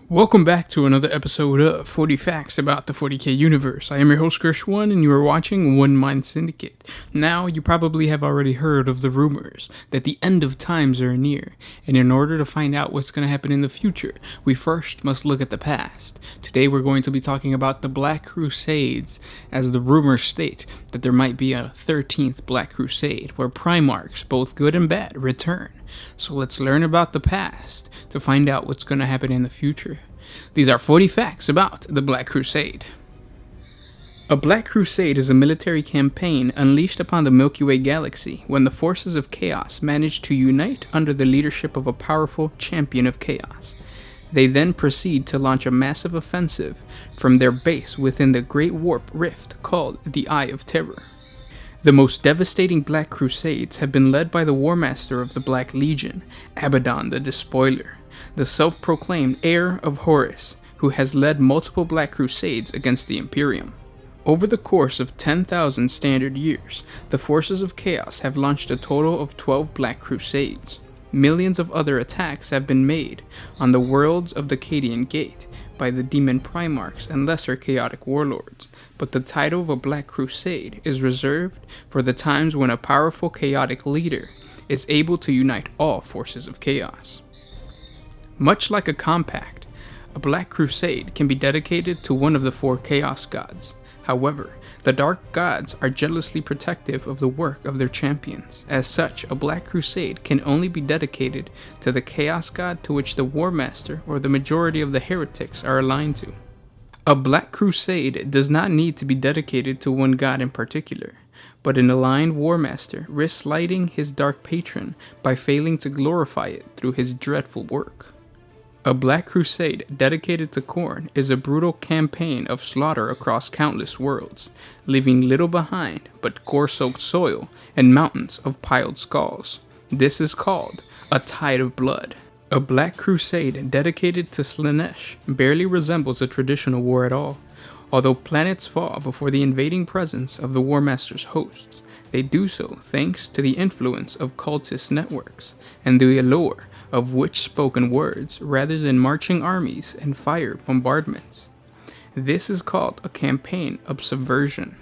Welcome back to another episode of 40 Facts about the 40K universe. I am your host, Gershwin, and you are watching One Mind Syndicate. Now, you probably have already heard of the rumors that the end of times are near, and in order to find out what's going to happen in the future, we first must look at the past. Today, we're going to be talking about the Black Crusades, as the rumors state that there might be a 13th Black Crusade, where Primarchs, both good and bad, return. So let's learn about the past to find out what's going to happen in the future. These are 40 facts about the Black Crusade. A Black Crusade is a military campaign unleashed upon the Milky Way galaxy when the forces of chaos manage to unite under the leadership of a powerful champion of chaos. They then proceed to launch a massive offensive from their base within the Great Warp Rift called the Eye of Terror. The most devastating Black Crusades have been led by the War Master of the Black Legion, Abaddon the Despoiler, the self-proclaimed heir of Horus, who has led multiple Black Crusades against the Imperium. Over the course of 10,000 standard years, the forces of chaos have launched a total of 12 Black Crusades. Millions of other attacks have been made on the worlds of the Cadian Gate by the demon Primarchs and lesser chaotic warlords, but the title of a Black Crusade is reserved for the times when a powerful chaotic leader is able to unite all forces of chaos. Much like a compact, a Black Crusade can be dedicated to one of the four Chaos Gods. However, the Dark Gods are jealously protective of the work of their champions. As such, a Black Crusade can only be dedicated to the Chaos God to which the War Master or the majority of the heretics are aligned to. A Black Crusade does not need to be dedicated to one god in particular, but an aligned War Master risks slighting his Dark Patron by failing to glorify it through his dreadful work. A Black Crusade dedicated to Khorne is a brutal campaign of slaughter across countless worlds, leaving little behind but gore-soaked soil and mountains of piled skulls. This is called a Tide of Blood. A Black Crusade dedicated to Slaanesh barely resembles a traditional war at all. Although planets fall before the invading presence of the War Master's hosts, they do so thanks to the influence of cultist networks and the allure of witch-spoken words rather than marching armies and fire bombardments. This is called a campaign of subversion.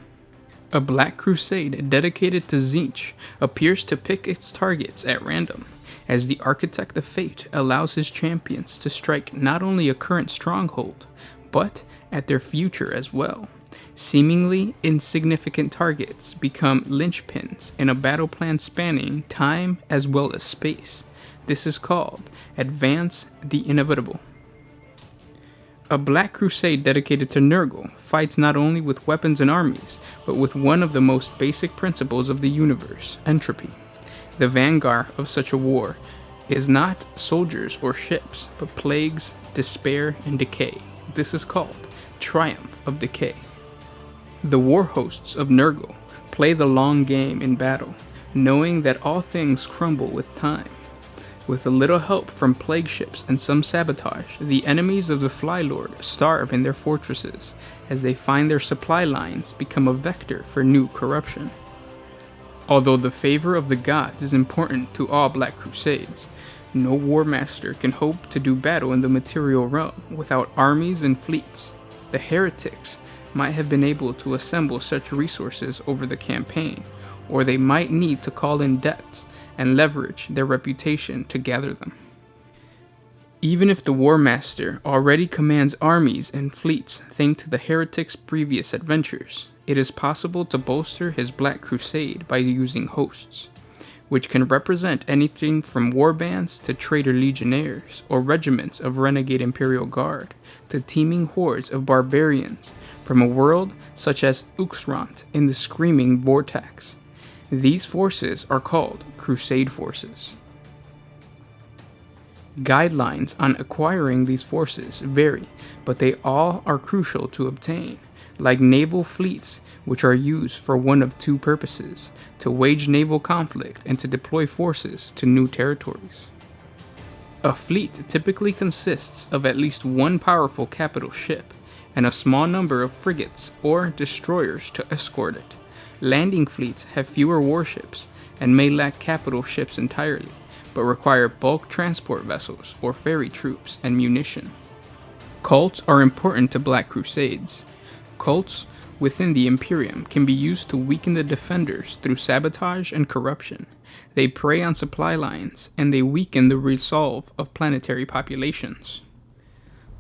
A Black Crusade dedicated to Tzeentch appears to pick its targets at random, as the Architect of Fate allows his champions to strike not only a current stronghold, but at their future as well. Seemingly insignificant targets become linchpins in a battle plan spanning time as well as space. This is called Advance the Inevitable. A Black Crusade dedicated to Nurgle fights not only with weapons and armies, but with one of the most basic principles of the universe, entropy. The vanguard of such a war is not soldiers or ships, but plagues, despair, and decay. This is called Triumph of Decay. The war hosts of Nurgle play the long game in battle, knowing that all things crumble with time. With a little help from plague ships and some sabotage, the enemies of the Fly Lord starve in their fortresses, as they find their supply lines become a vector for new corruption. Although the favor of the gods is important to all Black Crusades, no War Master can hope to do battle in the material realm without armies and fleets. The heretics might have been able to assemble such resources over the campaign, or they might need to call in debts and leverage their reputation to gather them. Even if the War Master already commands armies and fleets thanks to the heretic's previous adventures, it is possible to bolster his Black Crusade by using hosts, which can represent anything from warbands to traitor legionnaires or regiments of renegade Imperial Guard to teeming hordes of barbarians from a world such as Uxrant in the Screaming Vortex. These forces are called Crusade Forces. Guidelines on acquiring these forces vary, but they all are crucial to obtain, like Naval Fleets, which are used for one of two purposes: to wage naval conflict and to deploy forces to new territories. A fleet typically consists of at least one powerful capital ship and a small number of frigates or destroyers to escort it. Landing fleets have fewer warships and may lack capital ships entirely, but require bulk transport vessels or ferry troops and munition. Cults are important to Black Crusades. Cults within the Imperium can be used to weaken the defenders through sabotage and corruption. They prey on supply lines, and they weaken the resolve of planetary populations.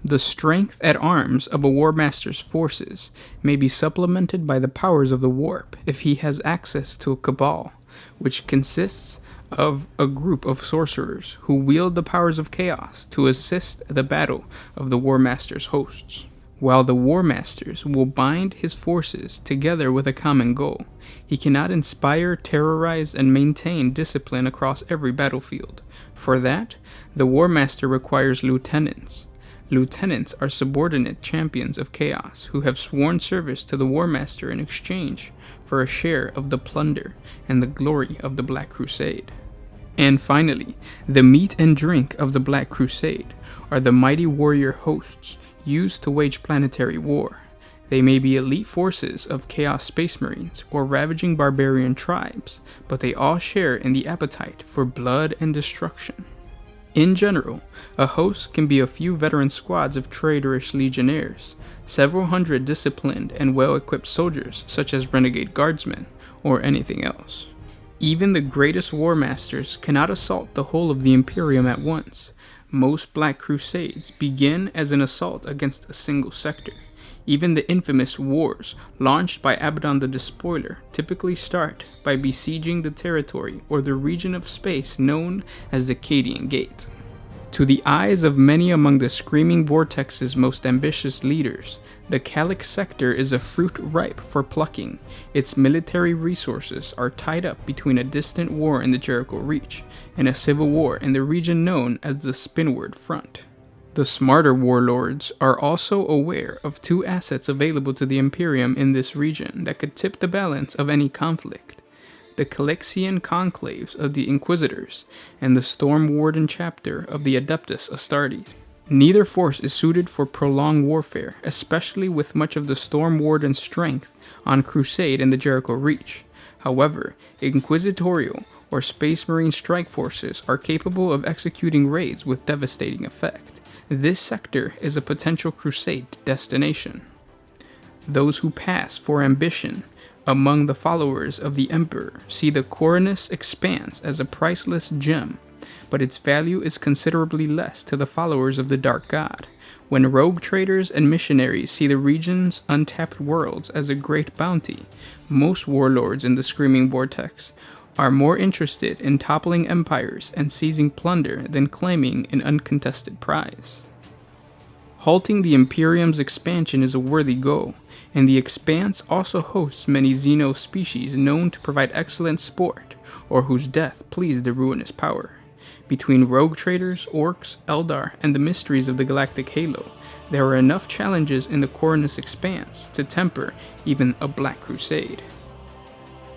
The strength at arms of a War Master's forces may be supplemented by the powers of the Warp if he has access to a Cabal, which consists of a group of sorcerers who wield the powers of chaos to assist the battle of the War Master's hosts. While the War Masters will bind his forces together with a common goal, he cannot inspire, terrorize, and maintain discipline across every battlefield. For that, the War Master requires lieutenants. Lieutenants are subordinate champions of chaos who have sworn service to the War Master in exchange for a share of the plunder and the glory of the Black Crusade. And finally, the meat and drink of the Black Crusade are the mighty warrior hosts used to wage planetary war. They may be elite forces of Chaos Space Marines or ravaging barbarian tribes, but they all share in the appetite for blood and destruction. In general, a host can be a few veteran squads of traitorous legionnaires, several hundred disciplined and well-equipped soldiers such as renegade guardsmen, or anything else. Even the greatest war masters cannot assault the whole of the Imperium at once. Most Black Crusades begin as an assault against a single sector. Even the infamous wars launched by Abaddon the Despoiler typically start by besieging the territory or the region of space known as the Cadian Gate. To the eyes of many among the Screaming Vortex's most ambitious leaders, the Calyx sector is a fruit ripe for plucking. Its military resources are tied up between a distant war in the Jericho Reach and a civil war in the region known as the Spinward Front. The smarter warlords are also aware of two assets available to the Imperium in this region that could tip the balance of any conflict: the Calyxian conclaves of the Inquisitors and the Storm Warden chapter of the Adeptus Astartes. Neither force is suited for prolonged warfare, especially with much of the Storm Warden's strength on Crusade and the Jericho Reach. However, Inquisitorial or Space Marine strike forces are capable of executing raids with devastating effect. This sector is a potential Crusade destination. Those who pass for ambition among the followers of the Emperor see the Coronus Expanse as a priceless gem, but its value is considerably less to the followers of the Dark God. When rogue traders and missionaries see the region's untapped worlds as a great bounty, most warlords in the Screaming Vortex are more interested in toppling empires and seizing plunder than claiming an uncontested prize. Halting the Imperium's expansion is a worthy goal, and the Expanse also hosts many Xeno species known to provide excellent sport, or whose death pleased the ruinous power. Between rogue traders, orcs, Eldar, and the mysteries of the Galactic Halo, there are enough challenges in the Coronus Expanse to temper even a Black Crusade.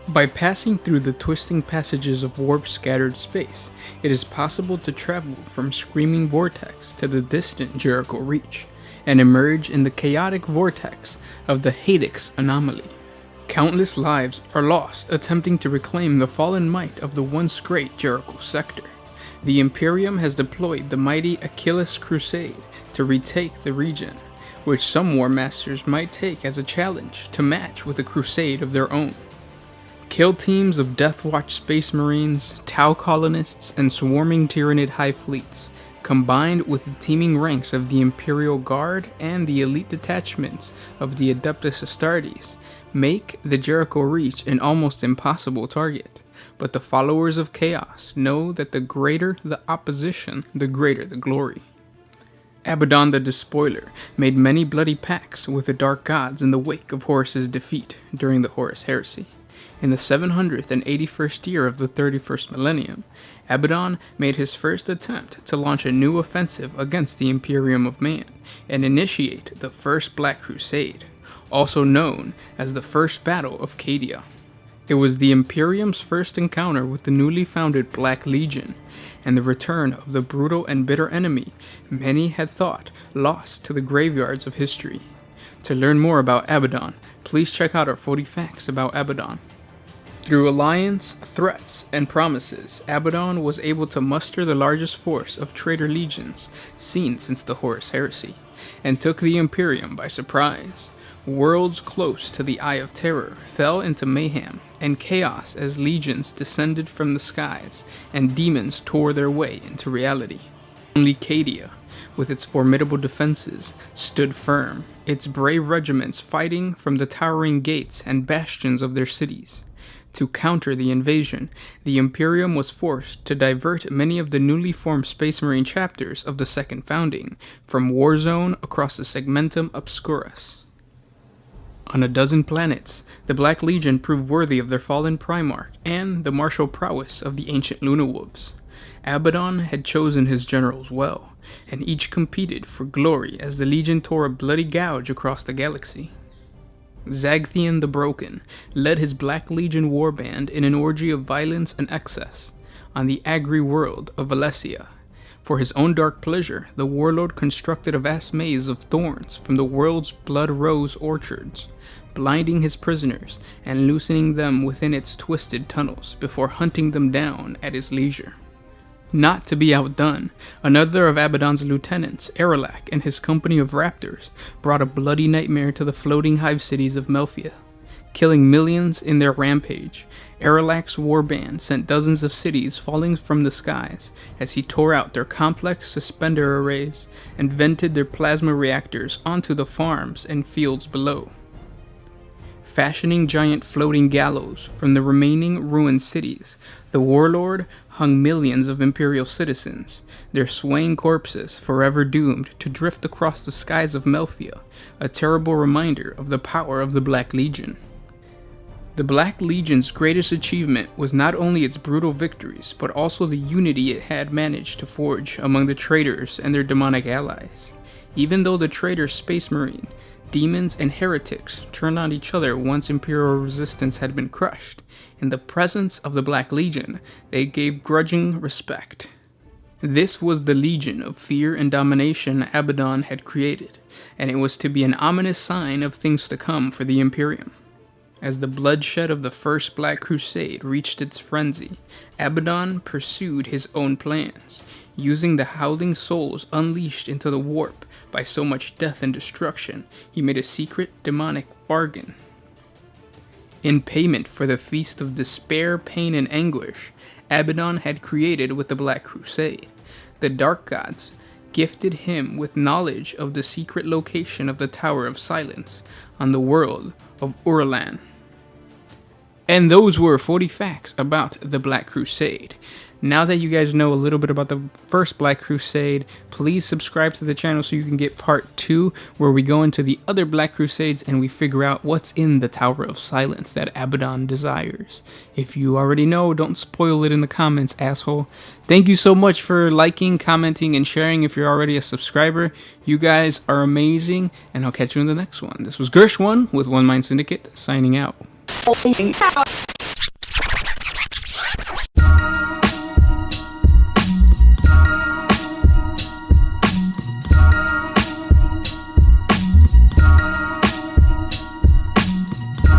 By passing through the twisting passages of warp-scattered space, it is possible to travel from Screaming Vortex to the distant Jericho Reach, and emerge in the chaotic vortex of the Hadix anomaly. Countless lives are lost attempting to reclaim the fallen might of the once great Jericho sector. The Imperium has deployed the mighty Achilles Crusade to retake the region, which some War Masters might take as a challenge to match with a crusade of their own. Kill teams of Deathwatch Space Marines, Tau colonists, and swarming Tyranid High Fleets, combined with the teeming ranks of the Imperial Guard and the elite detachments of the Adeptus Astartes, make the Jericho Reach an almost impossible target. But the followers of Chaos know that the greater the opposition, the greater the glory. Abaddon the Despoiler made many bloody pacts with the Dark Gods in the wake of Horus's defeat during the Horus Heresy. In the 781st year of the 31st millennium, Abaddon made his first attempt to launch a new offensive against the Imperium of Man and initiate the First Black Crusade, also known as the First Battle of Cadia. It was the Imperium's first encounter with the newly founded Black Legion, and the return of the brutal and bitter enemy many had thought lost to the graveyards of history. To learn more about Abaddon, please check out our 40 Facts about Abaddon. Through alliance, threats, and promises, Abaddon was able to muster the largest force of traitor legions seen since the Horus Heresy, and took the Imperium by surprise. Worlds close to the Eye of Terror fell into mayhem and chaos as legions descended from the skies and demons tore their way into reality. Only Cadia, with its formidable defenses, stood firm, its brave regiments fighting from the towering gates and bastions of their cities. To counter the invasion, the Imperium was forced to divert many of the newly formed Space Marine chapters of the Second Founding from Warzone across the Segmentum Obscurus. On a dozen planets, the Black Legion proved worthy of their fallen Primarch and the martial prowess of the ancient Lunawolves. Abaddon had chosen his generals well, and each competed for glory as the Legion tore a bloody gouge across the galaxy. Zagtheon the Broken led his Black Legion warband in an orgy of violence and excess on the Agri world of Valencia. For his own dark pleasure, the warlord constructed a vast maze of thorns from the world's blood rose orchards, blinding his prisoners and loosening them within its twisted tunnels before hunting them down at his leisure. Not to be outdone, another of Abaddon's lieutenants, Heroclix, and his company of raptors brought a bloody nightmare to the floating hive cities of Melphia. Killing millions in their rampage, Heroclix's warband sent dozens of cities falling from the skies as he tore out their complex suspender arrays and vented their plasma reactors onto the farms and fields below. Fashioning giant floating gallows from the remaining ruined cities, the warlord hung millions of Imperial citizens, their swaying corpses forever doomed to drift across the skies of Melphia, a terrible reminder of the power of the Black Legion. The Black Legion's greatest achievement was not only its brutal victories, but also the unity it had managed to forge among the traitors and their demonic allies. Even though the traitor Space Marine, demons, and heretics turned on each other once Imperial resistance had been crushed, in the presence of the Black Legion, they gave grudging respect. This was the Legion of fear and domination Abaddon had created, and it was to be an ominous sign of things to come for the Imperium. As the bloodshed of the First Black Crusade reached its frenzy, Abaddon pursued his own plans, using the howling souls unleashed into the warp by so much death and destruction. He made a secret demonic bargain. In payment for the feast of despair, pain, and anguish Abaddon had created with the Black Crusade, the Dark Gods gifted him with knowledge of the secret location of the Tower of Silence on the world of Urlan. And those were 40 facts about the Black Crusade. Now that you guys know a little bit about the first Black Crusade, please subscribe to the channel so you can get part 2, where we go into the other Black Crusades and we figure out what's in the Tower of Silence that Abaddon desires. If you already know, don't spoil it in the comments, asshole. Thank you so much for liking, commenting, and sharing if you're already a subscriber. You guys are amazing, and I'll catch you in the next one. This was Gersh1 with One Mind Syndicate, signing out.